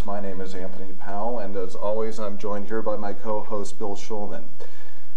Bodybuilders. My name is Anthony Powell, and as always, I'm joined here by my co-host, Bill Schulman.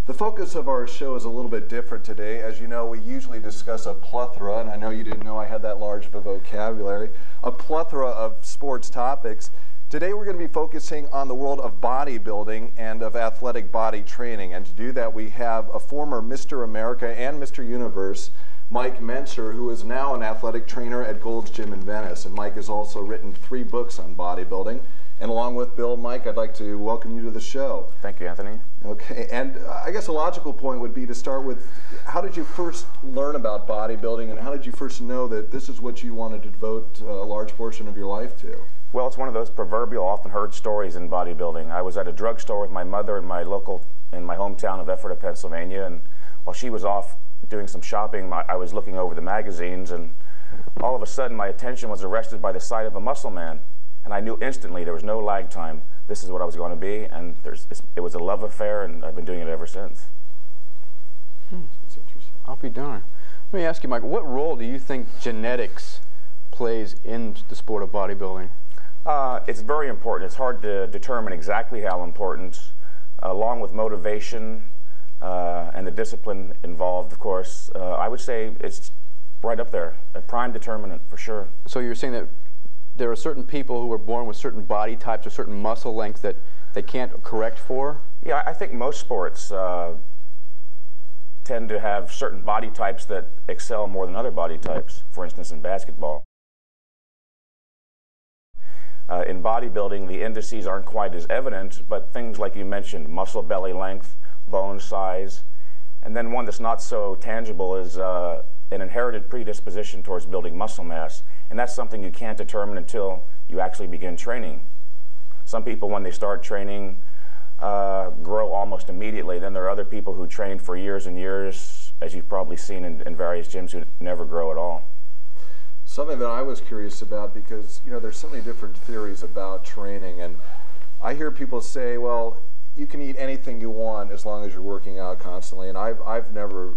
The focus of our show is a little bit different today. As you know, we usually discuss a plethora, and I know you didn't know I had that large of a vocabulary, a plethora of sports topics. Today we're going to be focusing on the world of bodybuilding and of athletic body training. And to do that, we have a former Mr. America and Mr. Universe, Mike Mentzer, who is now an athletic trainer at Gold's Gym in Venice. And Mike has also written 3 books on bodybuilding. And along with Bill, Mike, I'd like to welcome you to the show. Thank you, Anthony. Okay, and I guess a logical point would be to start with, how did you first learn about bodybuilding, and how did you first know that this is what you wanted to devote a large portion of your life to? Well, it's one of those proverbial, often heard stories in bodybuilding. I was at a drugstore with my mother in my hometown of Ephrata, Pennsylvania, and while she was off doing some shopping, I was looking over the magazines, and all of a sudden my attention was arrested by the sight of a muscle man. And I knew instantly, there was no lag time, this is what I was going to be, and it was a love affair, and I've been doing it ever since. That's interesting. I'll be darned. Let me ask you, Mike, what role do you think genetics plays in the sport of bodybuilding? It's very important. It's hard to determine exactly how important, along with motivation and the discipline involved, of course. I would say it's right up there, a prime determinant for sure. So you're saying that there are certain people who are born with certain body types or certain muscle lengths that they can't correct for? Yeah, I think most sports tend to have certain body types that excel more than other body types. For instance, in basketball. In bodybuilding, the indices aren't quite as evident, but things like you mentioned, muscle belly length, bone size, and then one that's not so tangible is an inherited predisposition towards building muscle mass. And that's something you can't determine until you actually begin training. Some people, when they start training, grow almost immediately. Then there are other people who train for years and years, as you've probably seen in various gyms, who never grow at all. Something that I was curious about, because there's so many different theories about training, and I hear people say, well, you can eat anything you want as long as you're working out constantly, and I've never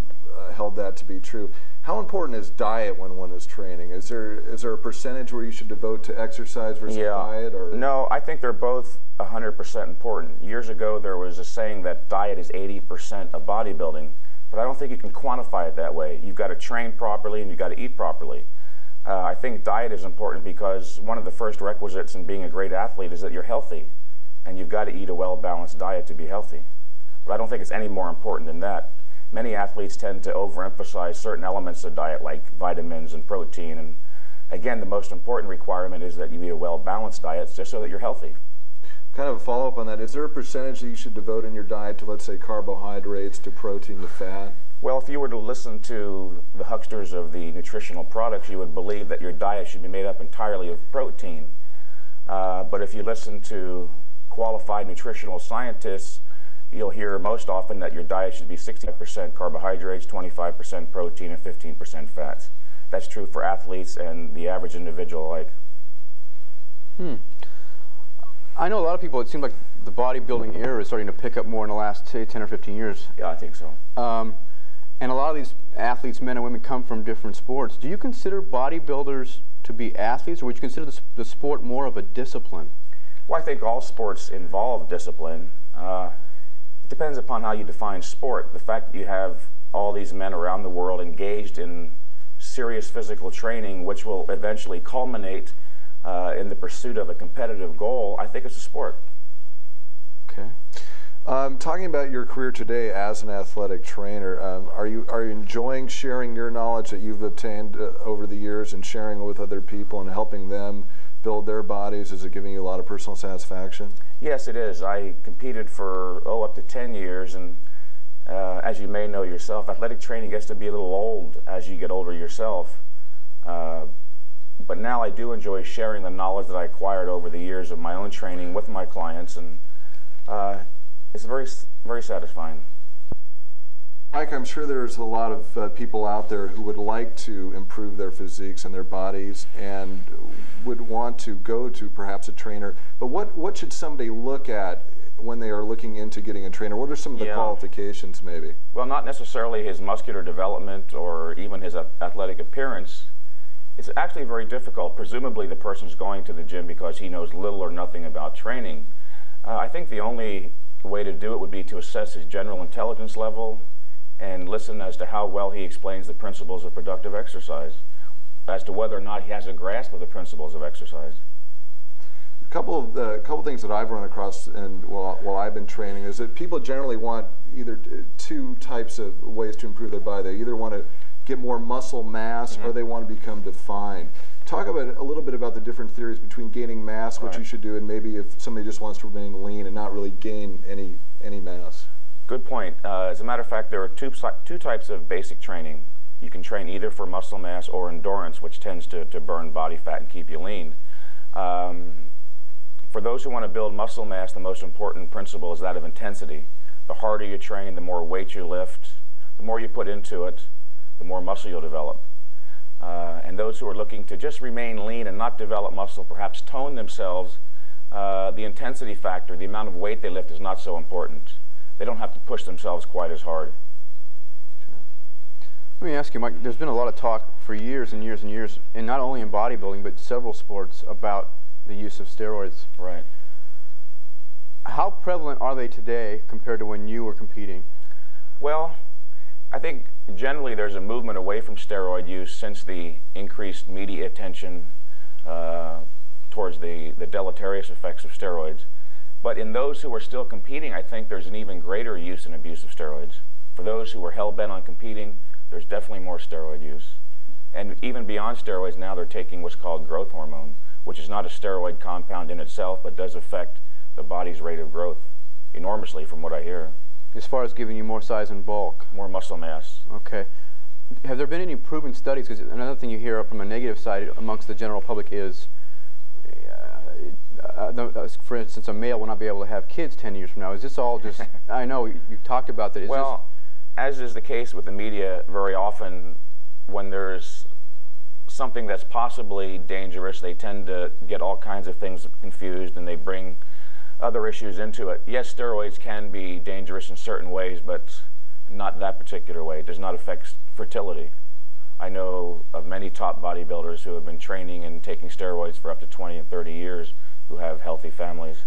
held that to be true. How important is diet when one is training? Is there a percentage where you should devote to exercise versus diet? Or? No, I think they're both 100% important. Years ago, there was a saying that diet is 80% of bodybuilding, but I don't think you can quantify it that way. You've got to train properly and you've got to eat properly. I think diet is important because one of the first requisites in being a great athlete is that you're healthy, and you've got to eat a well-balanced diet to be healthy. But I don't think it's any more important than that. Many athletes tend to overemphasize certain elements of diet like vitamins and protein, and again, the most important requirement is that you eat a well-balanced diet just so that you're healthy. Kind of a follow-up on that, is there a percentage that you should devote in your diet to, let's say, carbohydrates, to protein, to fat? Well, if you were to listen to the hucksters of the nutritional products, you would believe that your diet should be made up entirely of protein. But if you listen to qualified nutritional scientists, you'll hear most often that your diet should be 60% carbohydrates, 25% protein, and 15% fats. That's true for athletes and the average individual alike. I know a lot of people, it seems like the bodybuilding era is starting to pick up more in the last, say, 10 or 15 years. Yeah, I think so. And a lot of these athletes, men and women, come from different sports. Do you consider bodybuilders to be athletes, or would you consider the sport more of a discipline? Well, I think all sports involve discipline. It depends upon how you define sport. The fact that you have all these men around the world engaged in serious physical training, which will eventually culminate in the pursuit of a competitive goal, I think it's a sport. Okay. Talking about your career today as an athletic trainer, are you enjoying sharing your knowledge that you've obtained over the years and sharing it with other people and helping them build their bodies? Is it giving you a lot of personal satisfaction? Yes, it is. I competed for, up to 10 years, and as you may know yourself, athletic training gets to be a little old as you get older yourself. But now I do enjoy sharing the knowledge that I acquired over the years of my own training with my clients, and it's very, very satisfying. Mike, I'm sure there's a lot of people out there who would like to improve their physiques and their bodies and would want to go to perhaps a trainer. But what should somebody look at when they are looking into getting a trainer? What are some of the qualifications maybe? Well, not necessarily his muscular development or even his athletic appearance. It's actually very difficult. Presumably the person's going to the gym because he knows little or nothing about training. I think the only way to do it would be to assess his general intelligence level and listen as to how well he explains the principles of productive exercise, as to whether or not he has a grasp of the principles of exercise. A couple things that I've run across, and while I've been training, is that people generally want either two types of ways to improve their body. They either want to get more muscle mass, or they want to become defined. Talk about a little bit about the different theories between gaining mass, what you should do, and maybe if somebody just wants to remain lean and not really gain any mass. Good point. As a matter of fact, there are two types of basic training. You can train either for muscle mass or endurance, which tends to burn body fat and keep you lean. For those who want to build muscle mass, the most important principle is that of intensity. The harder you train, the more weight you lift, the more you put into it, the more muscle you'll develop. And those who are looking to just remain lean and not develop muscle, perhaps tone themselves, the intensity factor, the amount of weight they lift, is not so important. They don't have to push themselves quite as hard. Let me ask you, Mike, there's been a lot of talk for years and years and years, and not only in bodybuilding, but several sports, about the use of steroids. Right. How prevalent are they today compared to when you were competing? Well, I think generally there's a movement away from steroid use since the increased media attention towards the deleterious effects of steroids. But in those who are still competing, I think there's an even greater use and abuse of steroids. For those who are hell-bent on competing, there's definitely more steroid use. And even beyond steroids, now they're taking what's called growth hormone, which is not a steroid compound in itself, but does affect the body's rate of growth enormously, from what I hear. As far as giving you more size and bulk? More muscle mass. Okay. Have there been any proven studies? Because another thing you hear from a negative side amongst the general public is, for instance, a male will not be able to have kids 10 years from now. Is this all just, I know you've talked about that. Well, as is the case with the media, very often when there's something that's possibly dangerous, they tend to get all kinds of things confused, and they bring other issues into it. Yes, steroids can be dangerous in certain ways, but not that particular way. It does not affect fertility. I know of many top bodybuilders who have been training and taking steroids for up to 20 and 30 years who have healthy families.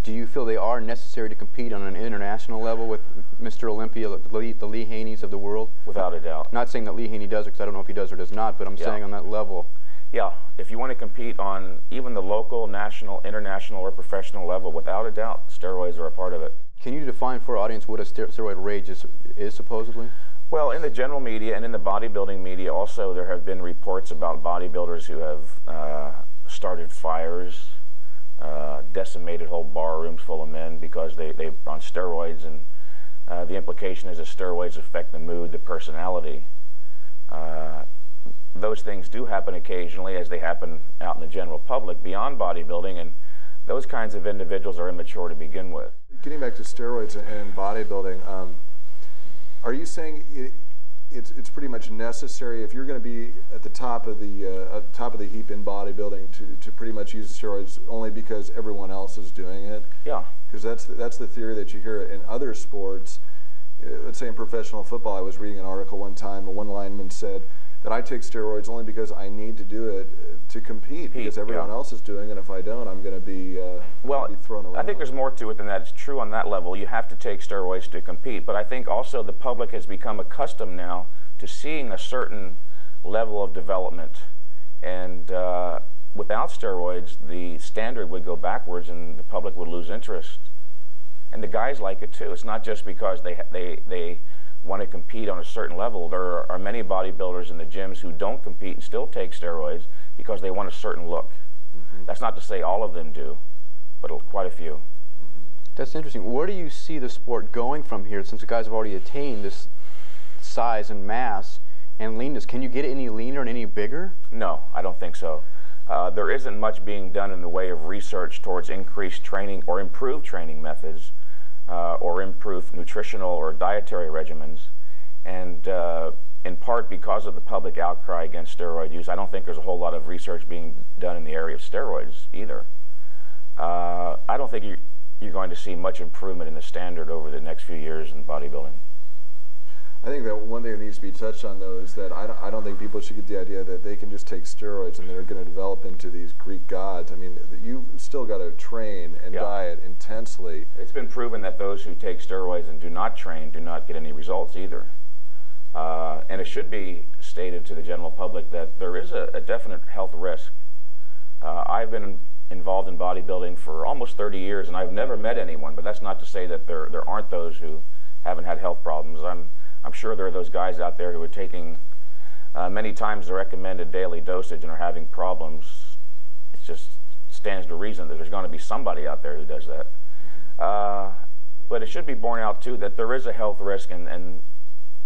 Do you feel they are necessary to compete on an international level with Mr. Olympia, the Lee Haneys of the world? Without a doubt. Not saying that Lee Haney does it, because I don't know if he does or does not, but I'm saying on that level. Yeah, if you want to compete on even the local, national, international, or professional level, without a doubt, steroids are a part of it. Can you define for our audience what a steroid rage is supposedly? Well, in the general media and in the bodybuilding media also, there have been reports about bodybuilders who have started fires, decimated whole bar rooms full of men because they're on steroids, and the implication is that steroids affect the mood, the personality. Those things do happen occasionally, as they happen out in the general public beyond bodybuilding, and those kinds of individuals are immature to begin with. Getting back to steroids and bodybuilding, are you saying it's pretty much necessary if you're going to be at the top of the heap in bodybuilding to pretty much use steroids only because everyone else is doing it? Yeah. Because that's the theory that you hear in other sports. Let's say in professional football, I was reading an article one time, and one lineman said that I take steroids only because I need to do it to compete because everyone else is doing it, and if I don't, I'm going to be thrown around. I think there's more to it than that. It's true on that level. You have to take steroids to compete, but I think also the public has become accustomed now to seeing a certain level of development, and without steroids, the standard would go backwards and the public would lose interest. And the guys like it too. It's not just because they want to compete on a certain level. There are many bodybuilders in the gyms who don't compete and still take steroids because they want a certain look. That's not to say all of them do, but quite a few. That's interesting. Where do you see the sport going from here, since the guys have already attained this size and mass and leanness? Can you get any leaner and any bigger? No, I don't think so. There isn't much being done in the way of research towards increased training or improved training methods or improved nutritional or dietary regimens. And in part because of the public outcry against steroid use, I don't think there's a whole lot of research being done in the area of steroids either. I don't think you're going to see much improvement in the standard over the next few years in bodybuilding. I think that one thing that needs to be touched on, though, is that I don't think people should get the idea that they can just take steroids and they're going to develop into these Greek gods. I mean, you've still got to train and diet intensely. It's been proven that those who take steroids and do not train do not get any results either. And it should be stated to the general public that there is a definite health risk. I've been involved in bodybuilding for almost 30 years, and I've never met anyone, but that's not to say that there aren't those who haven't had health problems. I'm sure there are those guys out there who are taking many times the recommended daily dosage and are having problems. It just stands to reason that there's going to be somebody out there who does that. But it should be borne out, too, that there is a health risk, and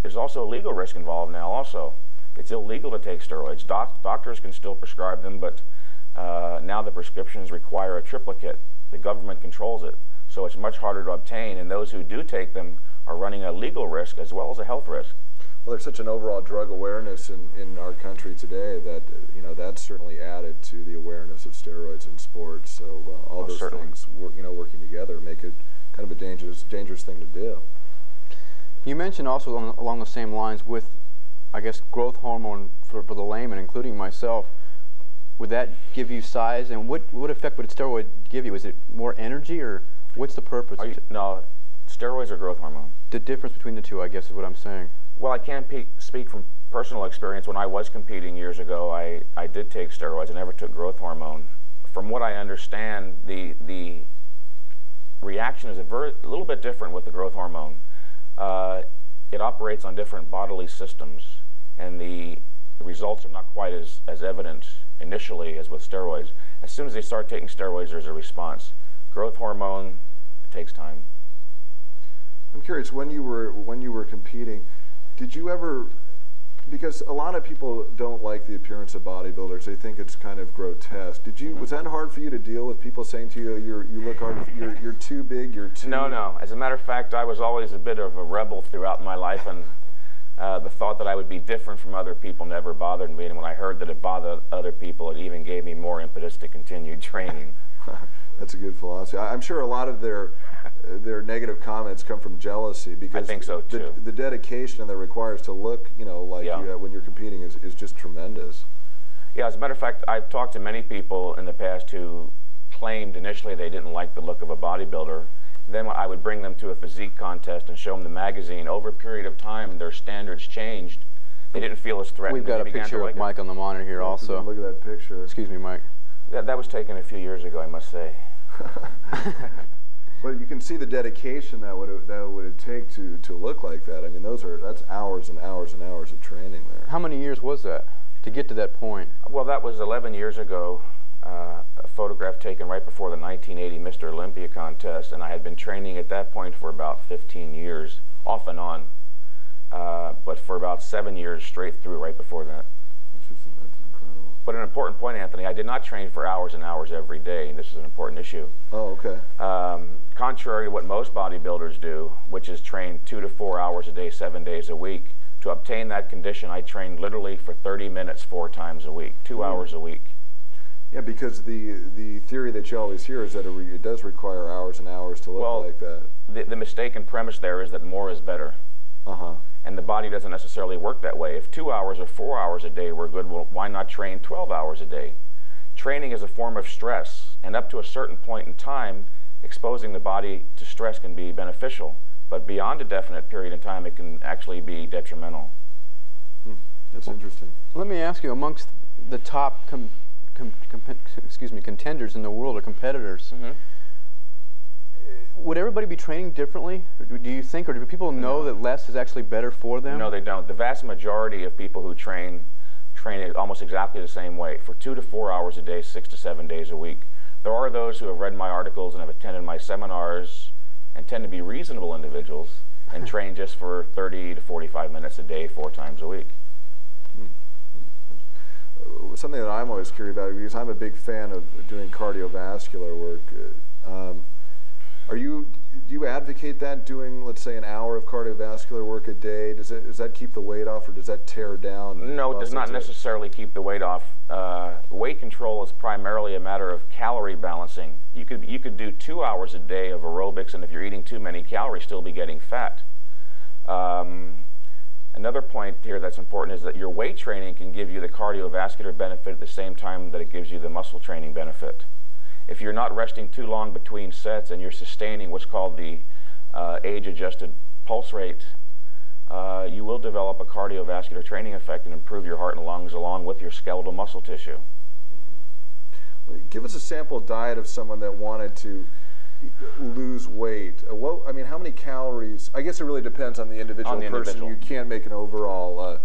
there's also a legal risk involved now also. It's illegal to take steroids. Doctors can still prescribe them, but now the prescriptions require a triplicate. The government controls it, so it's much harder to obtain, and those who do take them are running a legal risk as well as a health risk. Well, there's such an overall drug awareness in our country today that that's certainly added to the awareness of steroids in sports. So all those things working together make it kind of a dangerous thing to do. You mentioned also along the same lines with, I guess, growth hormone for the layman, including myself. Would that give you size, and what effect would a steroid give you? Is it more energy, or what's the purpose? No, steroids are growth hormone. The difference between the two, I guess, is what I'm saying. Well, I can't speak from personal experience. When I was competing years ago, I did take steroids. I never took growth hormone. From what I understand, the reaction is a little bit different with the growth hormone. It operates on different bodily systems, and the results are not quite as evident initially as with steroids. As soon as they start taking steroids, there's a response. Growth hormone, it takes time. I'm curious, when you were competing, did you ever, because a lot of people don't like the appearance of bodybuilders, they think it's kind of grotesque. Was that hard for you to deal with, people saying to you, you look hard, you're too big, you're too... No. As a matter of fact, I was always a bit of a rebel throughout my life, and the thought that I would be different from other people never bothered me, and when I heard that it bothered other people, it even gave me more impetus to continue training. That's a good philosophy. I'm sure a lot of their negative comments come from jealousy, because I think so too. The dedication that it requires to look, like when you're competing is just tremendous. Yeah, as a matter of fact, I've talked to many people in the past who claimed initially they didn't like the look of a bodybuilder. Then I would bring them to a physique contest and show them the magazine. Over a period of time, their standards changed. They didn't feel as threatened. We've got a picture of Mike on the monitor here also. Look at that picture. Excuse me, Mike. That was taken a few years ago, I must say. But you can see the dedication that would take to look like that. I mean, that's hours and hours and hours of training there. How many years was that to get to that point? Well, that was 11 years ago. A photograph taken right before the 1980 Mr. Olympia contest, and I had been training at that point for about 15 years, off and on, but for about 7 years straight through right before that. That's incredible. But an important point, Anthony, I did not train for hours and hours every day, and this is an important issue. Oh, okay. Contrary to what most bodybuilders do, which is train 2 to 4 hours a day, 7 days a week, to obtain that condition, I trained literally for 30 minutes 4 times a week, 2 hours a week. Yeah, because the theory that you always hear is that it does require hours and hours to look like that. The mistaken premise there is that more is better. And the body doesn't necessarily work that way. If 2 hours or 4 hours a day were good, well, why not train 12 hours a day? Training is a form of stress, and up to a certain point in time, exposing the body to stress can be beneficial. But beyond a definite period in time, it can actually be detrimental. That's interesting. Let me ask you, amongst the top contenders in the world, or competitors, would everybody be training differently? Or do you think, or do people know that less is actually better for them? No, they don't. The vast majority of people who train it almost exactly the same way, for 2 to 4 hours a day, 6 to 7 days a week. There are those who have read my articles and have attended my seminars and tend to be reasonable individuals and train just for 30 to 45 minutes a day, 4 times a week. Something that I'm always curious about, because I'm a big fan of doing cardiovascular work. Do you advocate that, doing, let's say, an hour of cardiovascular work a day? Does that keep the weight off, or does that tear down? No, it does not necessarily keep the weight off. Weight control is primarily a matter of calorie balancing. You could do 2 hours a day of aerobics, and if you're eating too many calories, still be getting fat. Another point here that's important is that your weight training can give you the cardiovascular benefit at the same time that it gives you the muscle training benefit. If you're not resting too long between sets and you're sustaining what's called the age-adjusted pulse rate, you will develop a cardiovascular training effect and improve your heart and lungs along with your skeletal muscle tissue. Give us a sample diet of someone that wanted to lose weight. I mean, how many calories? I guess it really depends on the individual person. You can't make an overall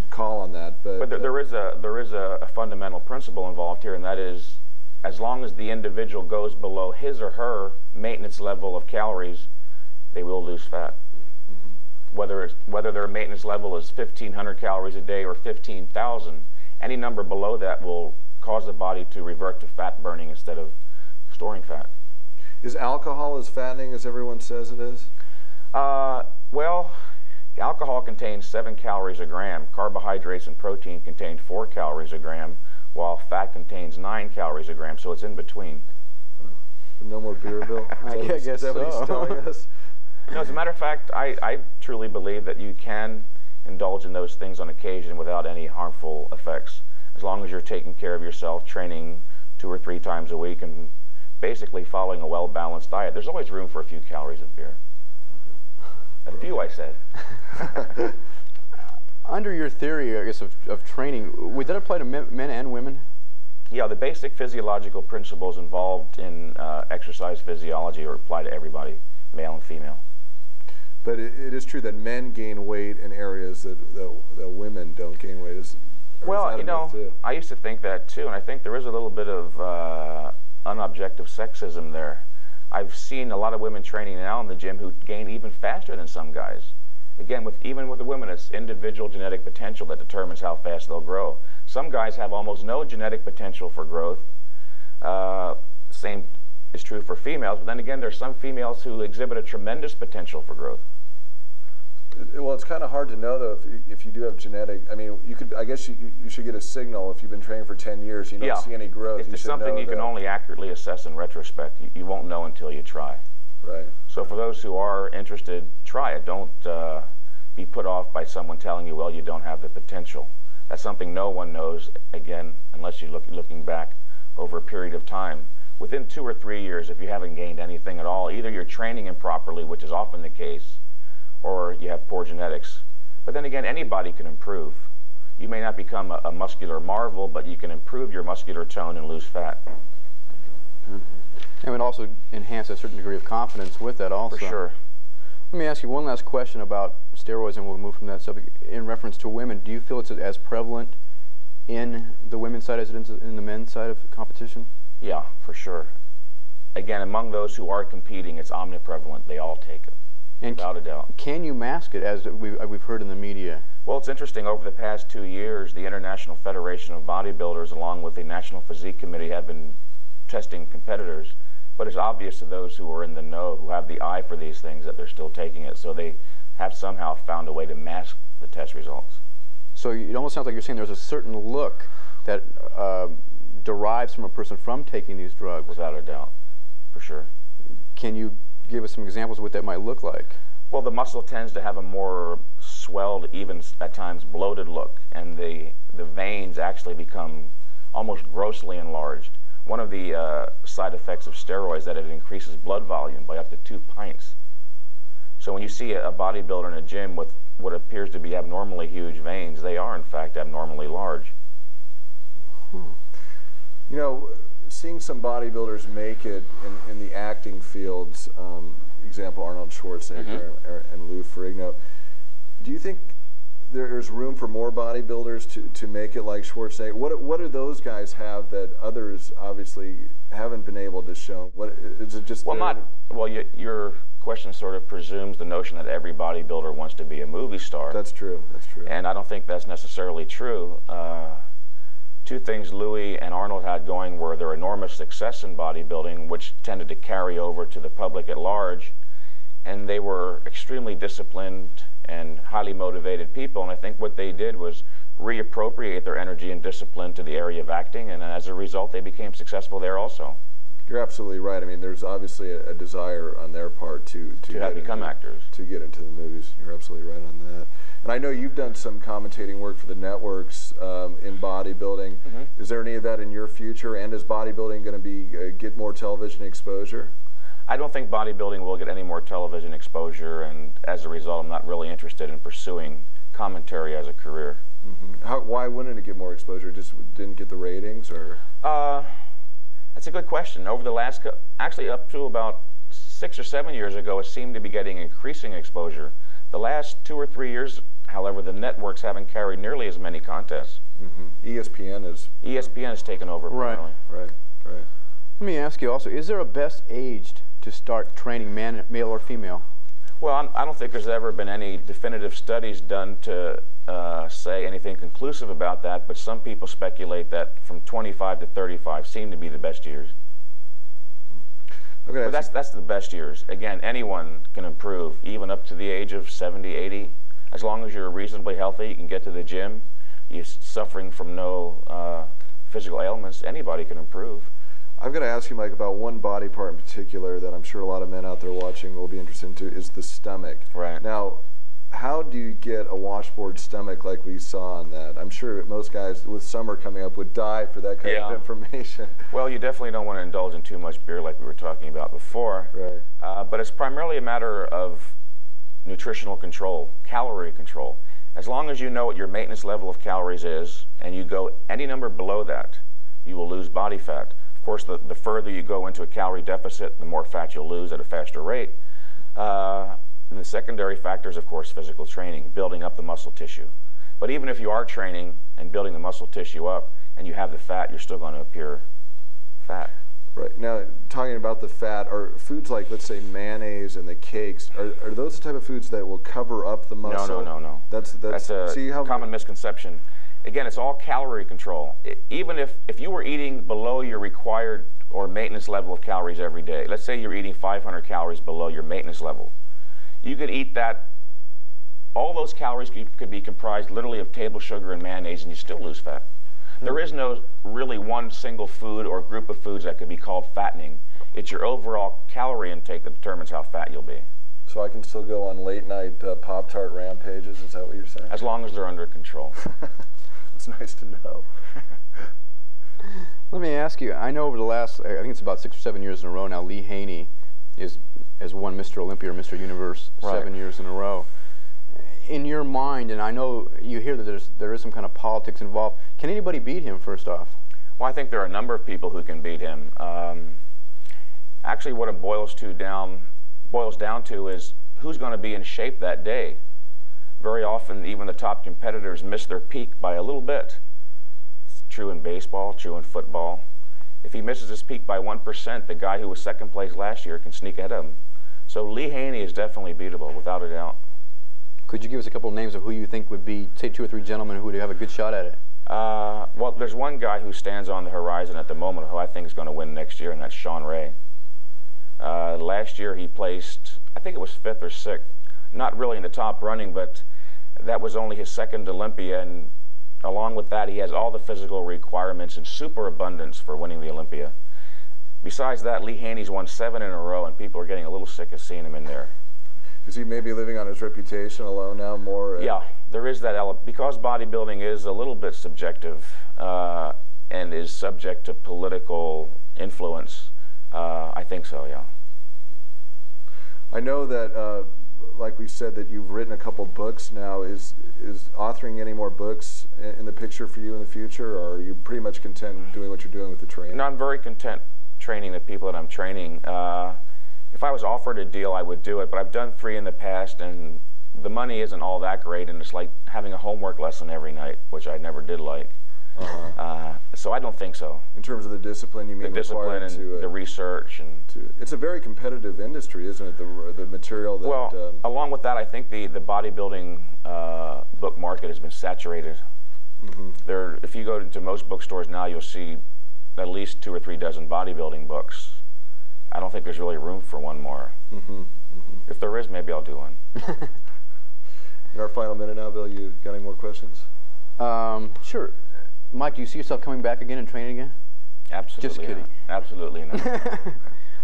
call on that. But there is a fundamental principle involved here, and that is, as long as the individual goes below his or her maintenance level of calories, they will lose fat. Whether their maintenance level is 1,500 calories a day or 15,000, any number below that will cause the body to revert to fat burning instead of storing fat. Is alcohol as fattening as everyone says it is? Well, alcohol contains 7 calories a gram. Carbohydrates and protein contain 4 calories a gram, while fat contains 9 calories a gram, so it's in between. No more beer, Bill? I guess so. Is that what he's telling us? No, as a matter of fact, I truly believe that you can indulge in those things on occasion without any harmful effects, as long as you're taking care of yourself, training 2 or 3 times a week, and basically following a well-balanced diet. There's always room for a few calories of beer. A few, I said. Under your theory, I guess, of training, would that apply to men and women? Yeah, the basic physiological principles involved in exercise physiology are applied to everybody, male and female. But it is true that men gain weight in areas that women don't gain weight. Well, you know, I used to think that too, and I think there is a little bit of unobjective sexism there. I've seen a lot of women training now in the gym who gain even faster than some guys. Again, even with the women, it's individual genetic potential that determines how fast they'll grow. Some guys have almost no genetic potential for growth. Same is true for females, but then again, there's some females who exhibit a tremendous potential for growth. Well, it's kind of hard to know, though, if you do have genetic. I mean, I guess you should get a signal if you've been training for 10 years. You don't see any growth. It's something you can only accurately assess in retrospect. You won't know until you try. Right. So for those who are interested, try it. Don't be put off by someone telling you, well, you don't have the potential. That's something no one knows, again, unless you're looking back over a period of time. Within 2 or 3 years, if you haven't gained anything at all, either you're training improperly, which is often the case, or you have poor genetics. But then again, anybody can improve. You may not become a muscular marvel, but you can improve your muscular tone and lose fat. And it would also enhance a certain degree of confidence with that also. For sure. Let me ask you one last question about steroids, and we'll move from that subject. In reference to women, do you feel it's as prevalent in the women's side as it is in the men's side of competition? Yeah, for sure. Again, among those who are competing, it's omniprevalent. They all take it. And without a doubt. Can you mask it, as we've heard in the media? Well, it's interesting. Over the past 2 years, the International Federation of Bodybuilders, along with the National Physique Committee, have been testing competitors. But it's obvious to those who are in the know, who have the eye for these things, that they're still taking it. So they have somehow found a way to mask the test results. So it almost sounds like you're saying there's a certain look that derives from a person from taking these drugs. Without a doubt, for sure. Can you give us some examples of what that might look like? Well, the muscle tends to have a more swelled, even at times bloated look, and the veins actually become almost grossly enlarged. One of the side effects of steroids is that it increases blood volume by up to 2 pints. So when you see a bodybuilder in a gym with what appears to be abnormally huge veins, they are in fact abnormally large. You know, seeing some bodybuilders make it in the acting fields, example Arnold Schwarzenegger and Lou Ferrigno, do you think there's room for more bodybuilders to make it like Schwarzenegger? What do those guys have that others obviously haven't been able to show? What is it just? Well, your question sort of presumes the notion that every bodybuilder wants to be a movie star. That's true. That's true. And I don't think that's necessarily true. 2 things Louis and Arnold had going were their enormous success in bodybuilding, which tended to carry over to the public at large, and they were extremely disciplined and highly motivated people, and I think what they did was reappropriate their energy and discipline to the area of acting, and as a result they became successful there also. You're absolutely right. I mean, there's obviously a desire on their part to become actors, to get into the movies. You're absolutely right on that. And I know you've done some commentating work for the networks in bodybuilding. Is there any of that in your future? And is bodybuilding going to be get more television exposure? I don't think bodybuilding will get any more television exposure, and as a result, I'm not really interested in pursuing commentary as a career. Why wouldn't it get more exposure? Just didn't get the ratings, or? That's a good question. Over the last, actually up to about 6 or 7 years ago, it seemed to be getting increasing exposure. The last 2 or 3 years, however, the networks haven't carried nearly as many contests. ESPN has taken over. Right. Right. Let me ask you also, is there a best age to start training, male or female? Well, I don't think there's ever been any definitive studies done to say anything conclusive about that, but some people speculate that from 25 to 35 seem to be the best years. Okay, but that's the best years. Again, anyone can improve, even up to the age of 70, 80. As long as you're reasonably healthy, you can get to the gym, you're suffering from no physical ailments, anybody can improve. I've got to ask you, Mike, about one body part in particular that I'm sure a lot of men out there watching will be interested into, is the stomach. Right. Now, how do you get a washboard stomach like we saw on that? I'm sure most guys with summer coming up would die for that kind of information. Well, you definitely don't want to indulge in too much beer like we were talking about before. Right. But it's primarily a matter of nutritional control, calorie control. As long as you know what your maintenance level of calories is, and you go any number below that, you will lose body fat. Of course, the further you go into a calorie deficit, the more fat you'll lose at a faster rate. And the secondary factor is, of course, physical training, building up the muscle tissue. But even if you are training and building the muscle tissue up and you have the fat, you're still going to appear fat. Right. Now, talking about the fat, are foods like, let's say, mayonnaise and the cakes, are those the type of foods that will cover up the muscle? No. That's a common misconception. Again, it's all calorie control. Even if you were eating below your required or maintenance level of calories every day, let's say you're eating 500 calories below your maintenance level, you could eat that, all those calories could be comprised literally of table sugar and mayonnaise, and you still lose fat. There is no really one single food or group of foods that could be called fattening. It's your overall calorie intake that determines how fat you'll be. So I can still go on late night Pop-Tart rampages, is that what you're saying? As long as they're under control. It's nice to know. Let me ask you, I know over the last, I think it's about 6 or 7 years in a row now, Lee Haney has won Mr. Olympia or Mr. Universe 7 years in a row. In your mind, and I know you hear that there is some kind of politics involved, can anybody beat him, first off? Well, I think there are a number of people who can beat him. Actually, what it boils down to is who's going to be in shape that day. Very often, even the top competitors miss their peak by a little bit. It's true in baseball, true in football. If he misses his peak by 1%, the guy who was second place last year can sneak ahead of him. So Lee Haney is definitely beatable, without a doubt. Could you give us a couple of names of who you think would be, say, 2 or 3 gentlemen who would have a good shot at it? Well, there's one guy who stands on the horizon at the moment who I think is going to win next year, and that's Sean Ray. Last year he placed, I think it was 5th or 6th. Not really in the top running, but that was only his 2nd Olympia, and along with that, he has all the physical requirements in superabundance for winning the Olympia. Besides that, Lee Haney's won 7 in a row, and people are getting a little sick of seeing him in there. Is he maybe living on his reputation alone now more? Yeah, there is that element. Because bodybuilding is a little bit subjective and is subject to political influence, I think so, yeah. I know that, like we said, that you've written a couple books now. Is authoring any more books in the picture for you in the future, or are you pretty much content doing what you're doing with the training? No, I'm very content training the people that I'm training. If I was offered a deal, I would do it, but I've done 3 in the past, and the money isn't all that great, and it's like having a homework lesson every night, which I never did like. So I don't think so. In terms of the discipline, you mean the discipline and the research, and it's a very competitive industry, isn't it? The material that. Well, along with that, I think the bodybuilding book market has been saturated. If you go into most bookstores now, you'll see at least 2 or 3 dozen bodybuilding books. I don't think there's really room for one more. If there is, maybe I'll do one. In our final minute now, Bill, you got any more questions? Sure. Mike, do you see yourself coming back again and training again? Absolutely. Just kidding. Not. Absolutely not.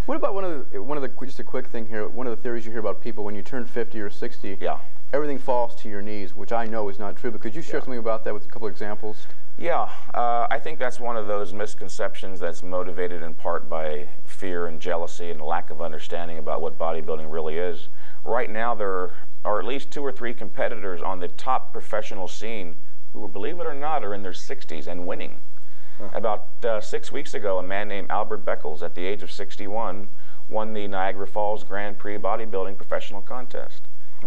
What about one of the just a quick thing here. One of the theories you hear about people when you turn 50 or 60, Yeah. everything falls to your knees, which I know is not true. But could you share something about that with a couple of examples? Yeah, I think that's one of those misconceptions that's motivated in part by fear and jealousy and a lack of understanding about what bodybuilding really is. Right now, there are at least 2 or 3 competitors on the top professional scene who, believe it or not, are in their 60s and winning. About 6 weeks ago, a man named Albert Beckles, at the age of 61, won the Niagara Falls Grand Prix bodybuilding professional contest,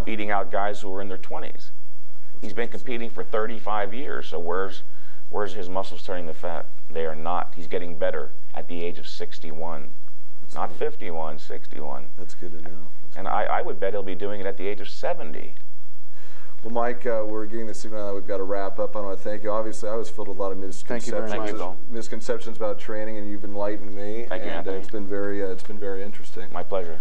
beating out guys who were in their 20s. He's been competing for 35 years, so where's his muscles turning to fat? They are not. He's getting better at the age of 61. Not 51, 61. That's good to know. And I would bet he'll be doing it at the age of 70. Well, Mike, we're getting the signal that we've got to wrap up. I want to thank you. Obviously, I was filled with a lot of misconceptions about training, and you've enlightened me. Thank you, Anthony. It's been very interesting. My pleasure.